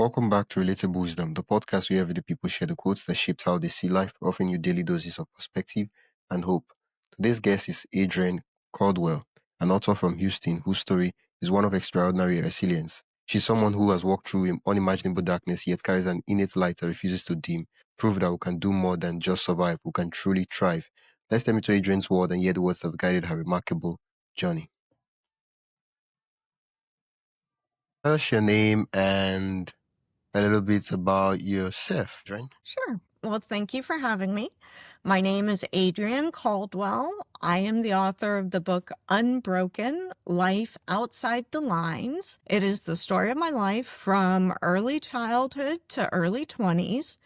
Welcome back to Relatable Wisdom, the podcast where everyday people share the quotes that shaped how they see life, offering you daily doses of perspective and hope. Today's guest is Adriene Caldwell, an author from Houston whose story is one of extraordinary resilience. She's someone who has walked through unimaginable darkness yet carries an innate light that refuses to dim, proof that we can do more than just survive, we can truly thrive. Let's step into Adriene's world and hear the words that have guided her remarkable journey. Tell us your name and a little bit about yourself, Adrienne. Sure. Well, thank you for having me. My name is Adriene Caldwell. I am the author of the book Unbroken, Life Outside the Lines. It is the story of my life from early childhood to early 20s.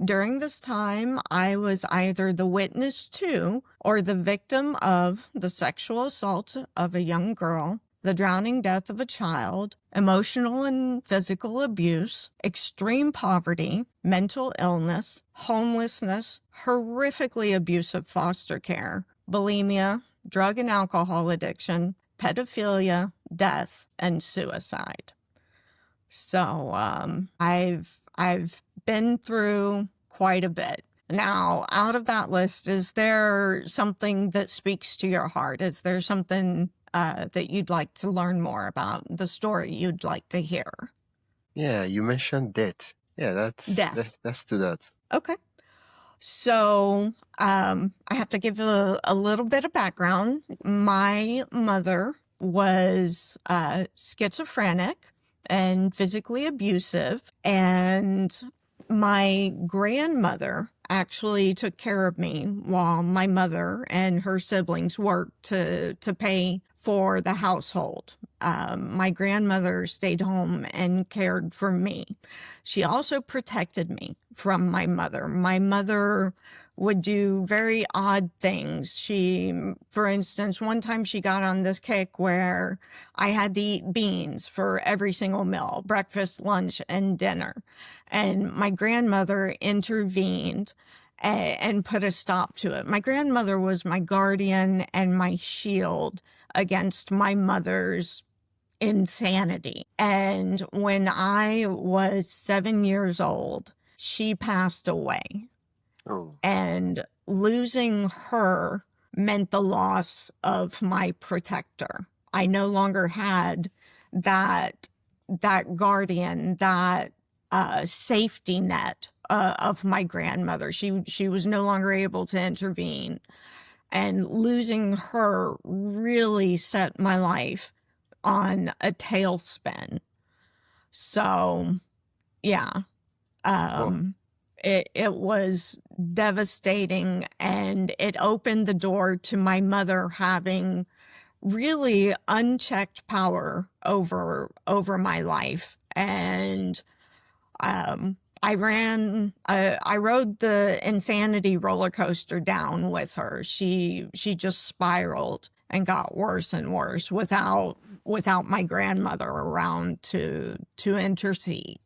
During this time, I was either the witness to or the victim of the sexual assault of a young girl, the drowning death of a child, emotional and physical abuse, extreme poverty, mental illness, homelessness, horrifically abusive foster care, bulimia, drug and alcohol addiction, pedophilia, death, and suicide. So I've been through quite a bit. Now, out of that list, is there something that speaks to your heart? Is there something that you'd like to learn more about, the story you'd like to hear? Yeah, you mentioned death. Yeah, Death. that's to that. Okay. So I have to give a little bit of background. My mother was schizophrenic and physically abusive, and my grandmother actually took care of me while my mother and her siblings worked to pay for the household. My grandmother stayed home and cared for me. She also protected me from my mother. My mother would do very odd things. For instance, one time she got on this kick where I had to eat beans for every single meal, breakfast, lunch, and dinner. And my grandmother intervened and put a stop to it. My grandmother was my guardian and my shield against my mother's insanity. And when I was 7 years old, she passed away. Oh, And losing her meant the loss of my protector. I no longer had that guardian, that safety net of my grandmother. She was no longer able to intervene. And losing her really set my life on a tailspin. So, yeah, oh, it was devastating, and it opened the door to my mother having really unchecked power over my life. And I rode the insanity roller coaster down with her. She just spiraled and got worse and worse without my grandmother around to intercede.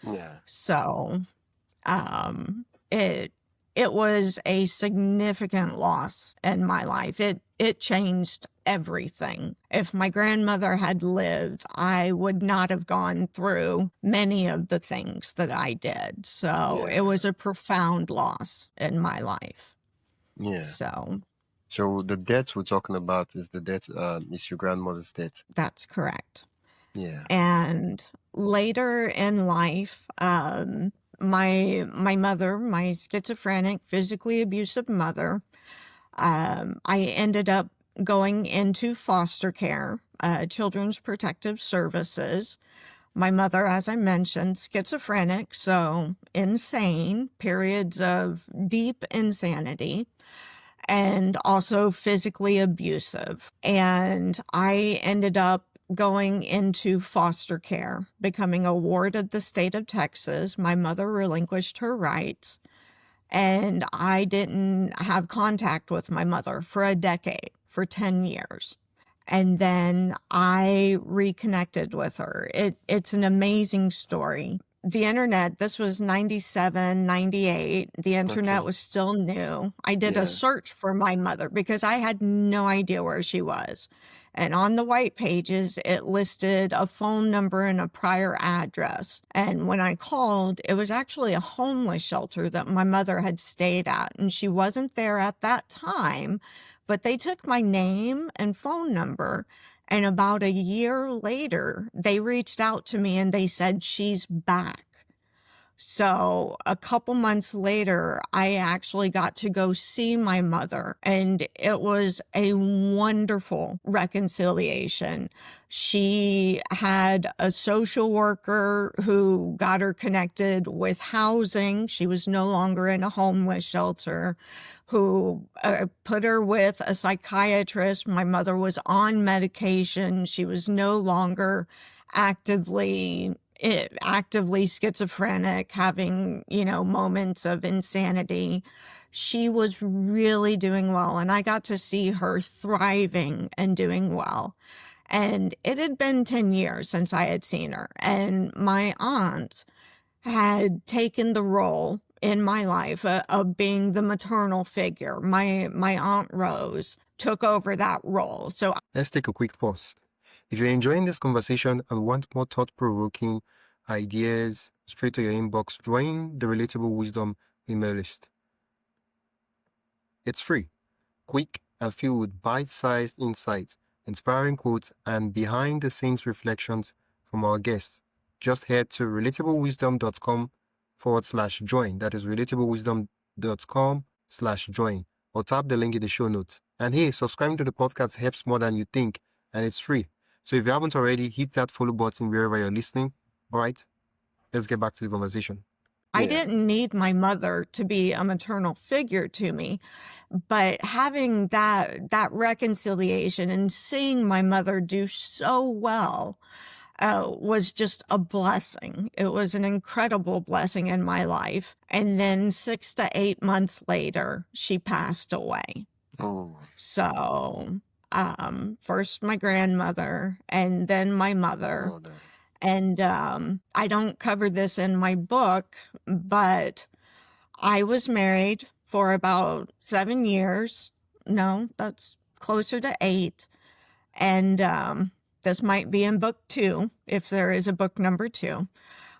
yeah. So it was a significant loss in my life. It changed everything. If my grandmother had lived, I would not have gone through many of the things that I did. So Yeah. it was a profound loss in my life. Yeah. So So the death we're talking about is the death, is your grandmother's death. that's correct. Yeah. And later in life, my mother, my schizophrenic, physically abusive mother, I ended up going into foster care, Children's Protective Services. My mother, as I mentioned, schizophrenic, so insane, periods of deep insanity, and also physically abusive. And I ended up going into foster care, becoming a ward of the state of Texas. My mother relinquished her rights, and I didn't have contact with my mother for a decade, for 10 years. And then I reconnected with her. It's an amazing story. The internet, this was 97, 98. The internet Okay. was still new. I did a Yeah. search for my mother because I had no idea where she was. And on the white pages, it listed a phone number and a prior address. And when I called, it was actually a homeless shelter that my mother had stayed at. And she wasn't there at that time, but they took my name and phone number. And about a year later, they reached out to me and they said, she's back. So a couple months later, I actually got to go see my mother, and it was a wonderful reconciliation. She had a social worker who got her connected with housing. She was no longer in a homeless shelter, who put her with a psychiatrist. My mother was on medication. She was no longer actively schizophrenic, having, moments of insanity. She was really doing well, and I got to see her thriving and doing well. And it had been 10 years since I had seen her, and my aunt had taken the role in my life of being the maternal figure. My Aunt Rose took over that role. So Let's take a quick pause. If you're enjoying this conversation and want more thought-provoking ideas straight to your inbox, join the Relatable Wisdom email list. It's free, quick, and filled with bite-sized insights, inspiring quotes, and behind-the-scenes reflections from our guests. Just head to relatablewisdom.com/join. That is relatablewisdom.com/join, or tap the link in the show notes. And hey, subscribing to the podcast helps more than you think, and it's free. So if you haven't already, hit that follow button wherever you're listening. All right, let's get back to the conversation. I didn't need my mother to be a maternal figure to me, but having that reconciliation and seeing my mother do so well was just a blessing. It was an incredible blessing in my life. And then 6 to 8 months later, she passed away. Oh. So, first my grandmother and then my mother. Oh, no. And I don't cover this in my book, but I was married for about 7 years. No, that's closer to 8. And this might be in book 2, if there is a book number 2.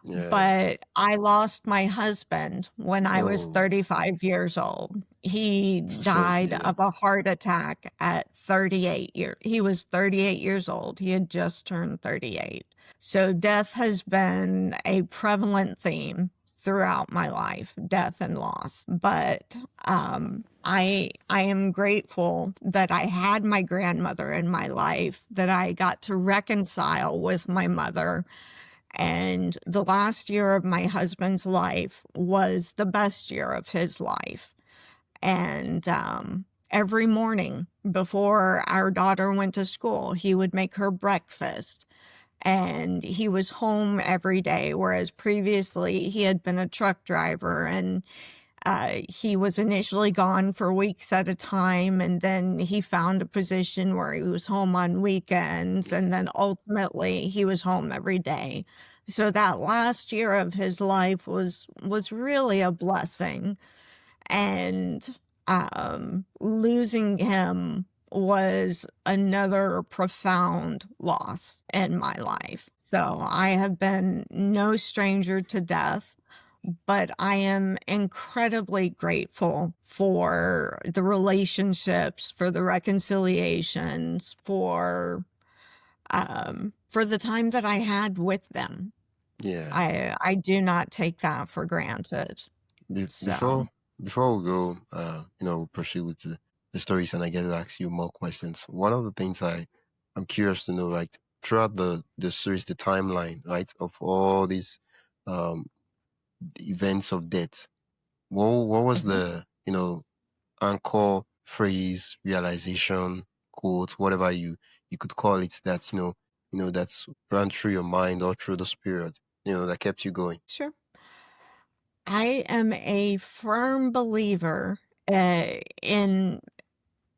Yeah. But I lost my husband when I was 35 years old. He died of a heart attack at 38 years. He was 38 years old. He had just turned 38. So death has been a prevalent theme throughout my life, death and loss. But I am grateful that I had my grandmother in my life, that I got to reconcile with my mother. And the last year of my husband's life was the best year of his life. And every morning before our daughter went to school, he would make her breakfast. And he was home every day, whereas previously he had been a truck driver, and he was initially gone for weeks at a time, and then he found a position where he was home on weekends, and then ultimately he was home every day. So that last year of his life was really a blessing, and losing him was another profound loss in my life. So I have been no stranger to death, but I am incredibly grateful for the relationships, for the reconciliations, for the time that I had with them. Yeah. I do not take that for granted. Before we go, proceed with the stories, and I get to ask you more questions. One of the things I'm curious to know, like throughout the series, the timeline, right, of all these events of death, what was the anchor phrase, realization, quote, whatever you could call it, that that's ran through your mind or through the spirit, that kept you going? Sure. I am a firm believer in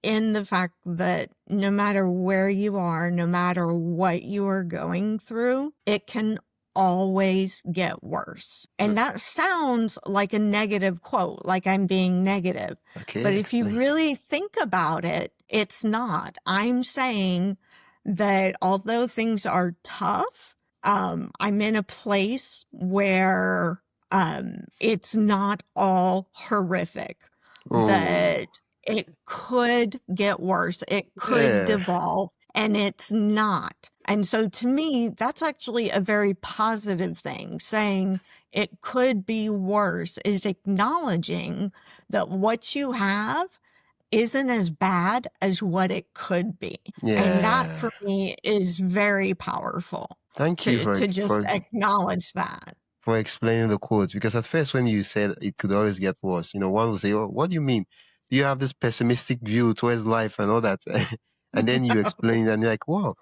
the fact that no matter where you are, no matter what you are going through, it can always get worse. And that sounds like a negative quote, like I'm being negative. Okay, But if you really think about it, it's not. I'm saying that although things are tough, I'm in a place where it's not all horrific, Oh, that it could get worse, it could yeah, devolve, and it's not. And so to me, that's actually a very positive thing. Saying it could be worse is acknowledging that what you have isn't as bad as what it could be. And that yeah. for me is very powerful Thank you to just acknowledge that. for explaining the quotes, because at first when you said it could always get worse, one will say, "Oh, what do you mean? Do you have this pessimistic view towards life and all that?" And then you explain, and you're like, "Wow,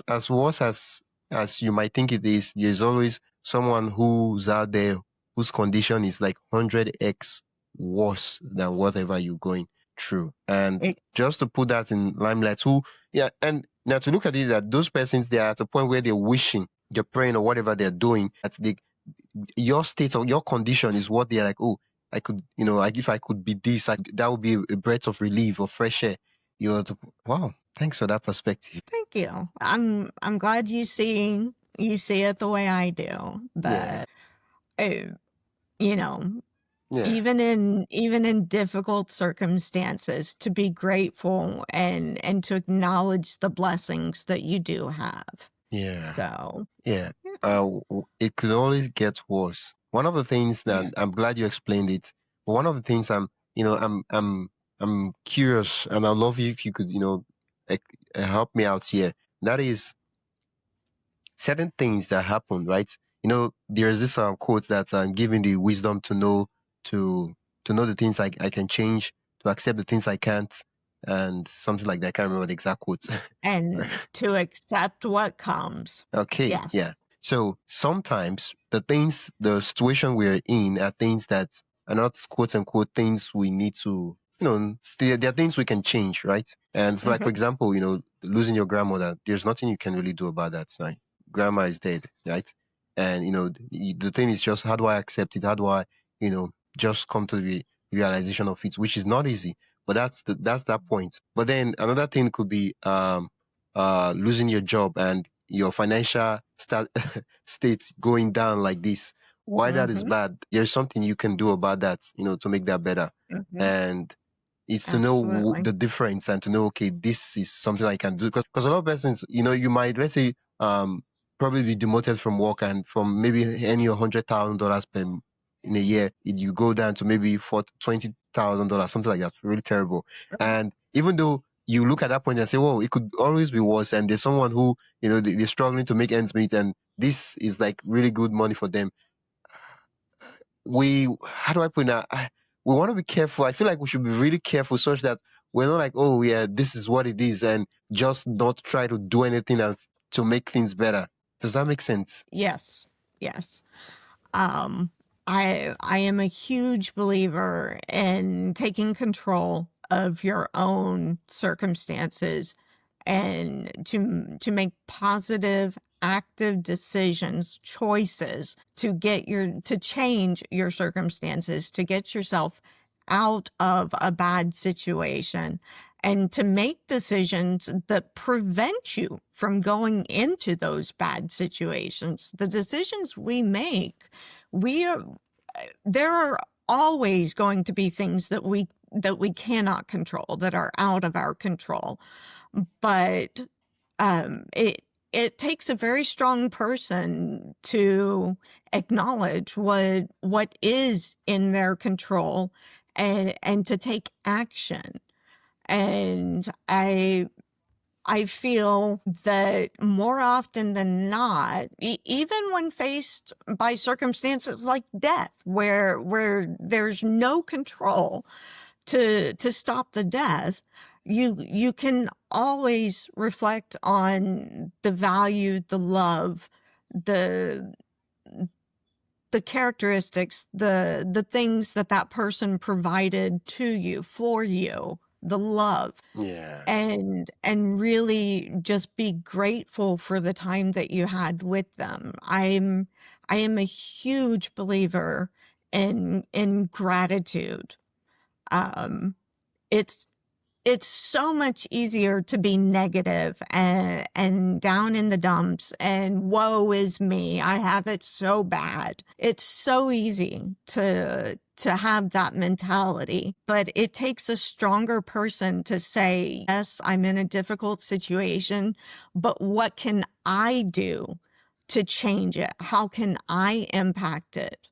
as worse as you might think it is, there's always someone who's out there whose condition is like 100x worse than whatever you're going through." And It, just to put that in limelight, yeah, and now to look at it, that those persons, they are at a point where they're wishing, they're praying, or whatever they're doing, that your state or your condition is what they're like, oh, I could, like, if I could be this, that would be a breath of relief or fresh air. Wow, thanks for that perspective. thank you. I'm glad you see it the way I do. Yeah, That uh, you know, yeah, even in difficult circumstances, to be grateful and to acknowledge the blessings that you do have. yeah, So yeah. yeah, It could always get worse. One of the things that yeah. I'm glad you explained it, but one of the things I'm curious, and I'd love you if you could, like, help me out here. That is certain things that happen, right? There's this quote that giving the wisdom to to know the things I can change, to accept the things I can't, and something like that. I can't remember the exact quote. And to accept what comes. Okay, Yes. yeah. So sometimes the situation we're in are things that are not quote unquote things we need to, they're things we can change, right? And for, like, for Mhm, example, losing your grandmother, there's nothing you can really do about that. Right? Grandma is dead, right? And the thing is just, how do I accept it? How do I, just come to the realization of it, which is not easy. But that's that point. But then another thing could be losing your job and your financial state going down like this. Why that is mhm, bad, there's something you can do about that, to make that better. mhm. And it's to know Absolutely. the difference, and to know, okay, this is something I can do. Because a lot of persons, you might, let's say, probably be demoted from work, and from maybe earning $100,000 per in a year, you go down to maybe $20,000, something like that. It's really terrible. And even though you look at that point and say, "Whoa, it could always be worse," and there's someone who, they're struggling to make ends meet, and this is like really good money for them. How do I put it now? We want to be careful. I feel like we should be really careful, such that we're not like, "Oh yeah, this is what it is," and just not try to do anything to make things better. Does that make sense? Yes. Yes. Um, I am a huge believer in taking control of your own circumstances and to make positive active decisions, choices to change your circumstances, to get yourself out of a bad situation, and to make decisions that prevent you from going into those bad situations. The decisions we make, we are there are always going to be things that we cannot control, that are out of our control. But it takes a very strong person to acknowledge what is in their control, and to take action. And I feel that more often than not, even when faced by circumstances like death, where there's no control to stop the death, you can always reflect on the value, the love, the the characteristics, the things that that person provided to you, for you, the love, Yeah. and really just be grateful for the time that you had with them. I am a huge believer in gratitude. Um, it's it's so much easier to be negative and down in the dumps and woe is me. I have it so bad. It's so easy to have that mentality, but it takes a stronger person to say, yes, I'm in a difficult situation, but what can I do to change it? How can I impact it?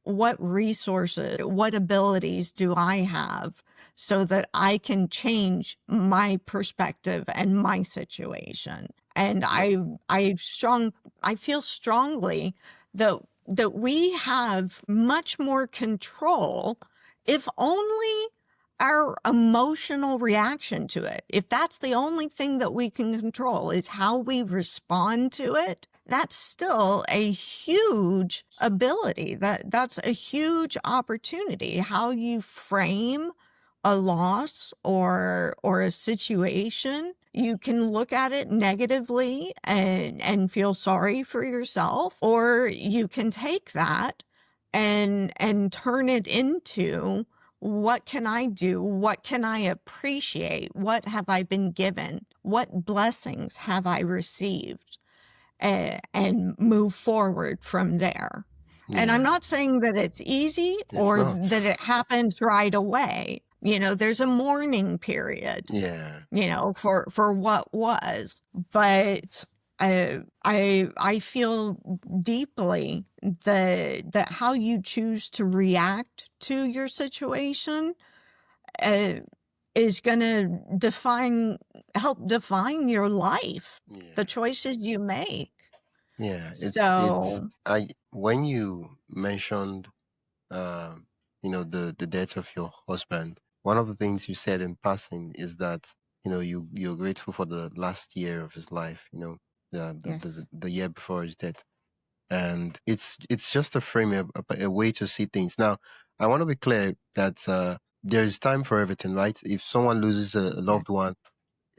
What resources, what abilities do I have so that I can change my perspective and my situation? And Wow. I feel strongly that we have much more control if only our emotional reaction to it. If that's the only thing that we can control is how we respond to it, that's still a huge ability. That's a huge opportunity. How you frame a loss or a situation, you can look at it negatively and feel sorry for yourself, or you can take that and turn it into, what can I do? What can I appreciate? What have I been given? What blessings have I received? And move forward from there. And I'm Yeah, not saying that it's easy it's or not. that it happens right away. There's a mourning period, Yeah, for what was, but I feel deeply that how you choose to react to your situation uh, is going to help define your life, the yeah, choices you make. yeah. It's So, I when you mentioned the death of your husband, one of the things you said in passing is that you're grateful for the last year of his life, yes, the year before his death, and it's just a frame, a way to see things. Now, I want to be clear that there is time for everything, right? If someone loses a yes, loved one,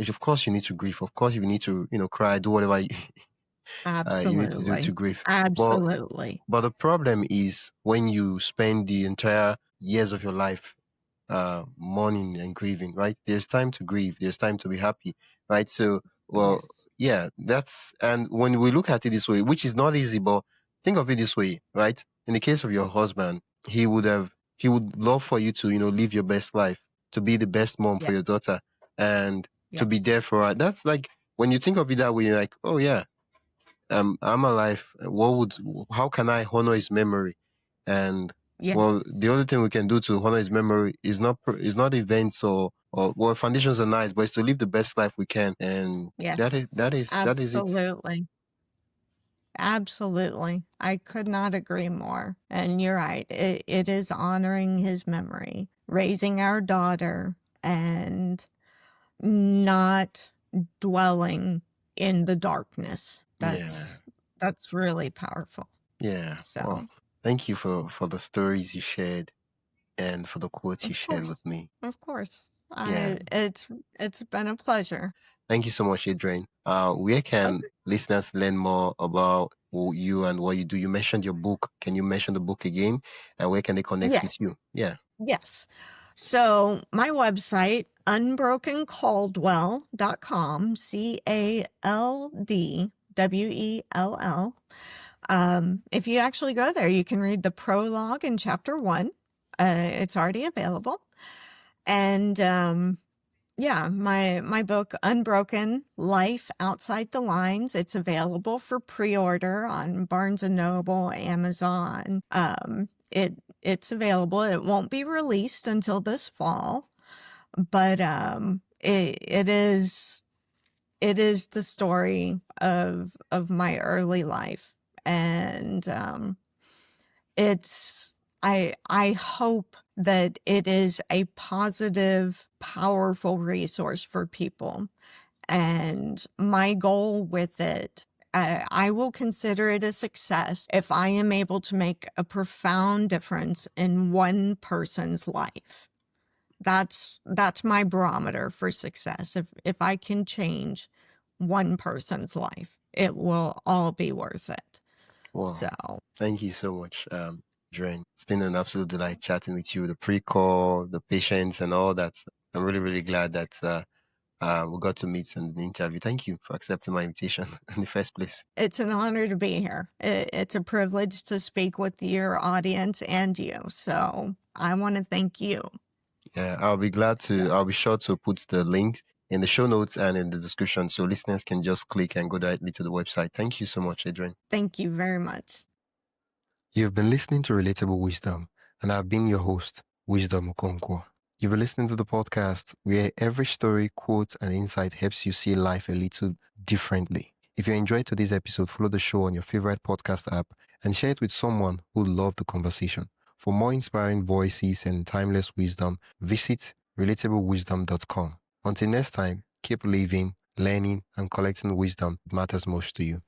of course you need to grieve. Of course you need to cry, do whatever you need to do to absolutely. grieve. But Absolutely. the problem is when you spend the entire years of your life mourning and grieving, right? There's time to grieve, there's time to be happy, right? So, well, Yes. yeah, and when we look at it this way, which is not easy, but think of it this way, right? In the case of your husband, he would love for you to, live your best life, to be the best mom for your Yes. daughter, and to be Yes. there for her. That's like, when you think of it that way, you're like, oh yeah, I'm alive. How can I honor his memory? And Yes. well, the only thing we can do to honor his memory is not events, or well, foundations are nice, but it's to live the best life we can. And Yes. that is it. Absolutely. Absolutely. I could not agree more. And you're right. It is honoring his memory, raising our daughter, and not dwelling in the darkness. Yeah, That's really powerful. yeah. Well, So, thank you for the stories you shared and for the quotes you of shared course, with me. of course, Yeah, it's been a pleasure. thank you so much, Adrian. Where can Okay. listeners learn more about you and what you do? You mentioned your book. Can you mention the book again? And where can they connect with Yes. you? Yeah. Yes. So my website, unbrokencaldwell.com, Caldwell. If you actually go there, you can read the prologue in chapter 1. It's already available. And yeah, my book, Unbroken, Life Outside the Lines, it's available for pre-order on Barnes& and Noble, Amazon. It's available. It won't be released until this fall, but it is the story of my early life. And it's I hope that it is a positive, powerful resource for people. And my goal with it, I will consider it a success if I am able to make a profound difference in one person's life. That's my barometer for success. If I can change one person's life, it will all be worth it. Wow. So, Thank you so much, Dren. It's been an absolute delight chatting with you. The pre-call, the patience, and all that. I'm really, really glad that we got to meet in the interview. Thank you for accepting my invitation in the first place. It's an honor to be here. It's a privilege to speak with your audience and you. So I want to thank you. Yeah, I'll be sure to put the links in the show notes and in the description so listeners can just click and go directly to the website. Thank you so much, Adriene. Thank you very much. You've been listening to Relatable Wisdom, and I've been your host, Wisdom Okonkwo. You've been listening to the podcast where every story, quote, and insight helps you see life a little differently. If you enjoyed today's episode, follow the show on your favorite podcast app and share it with someone who loved the conversation. For more inspiring voices and timeless wisdom, visit relatablewisdom.com. Until next time, keep living, learning, and collecting wisdom that matters most to you.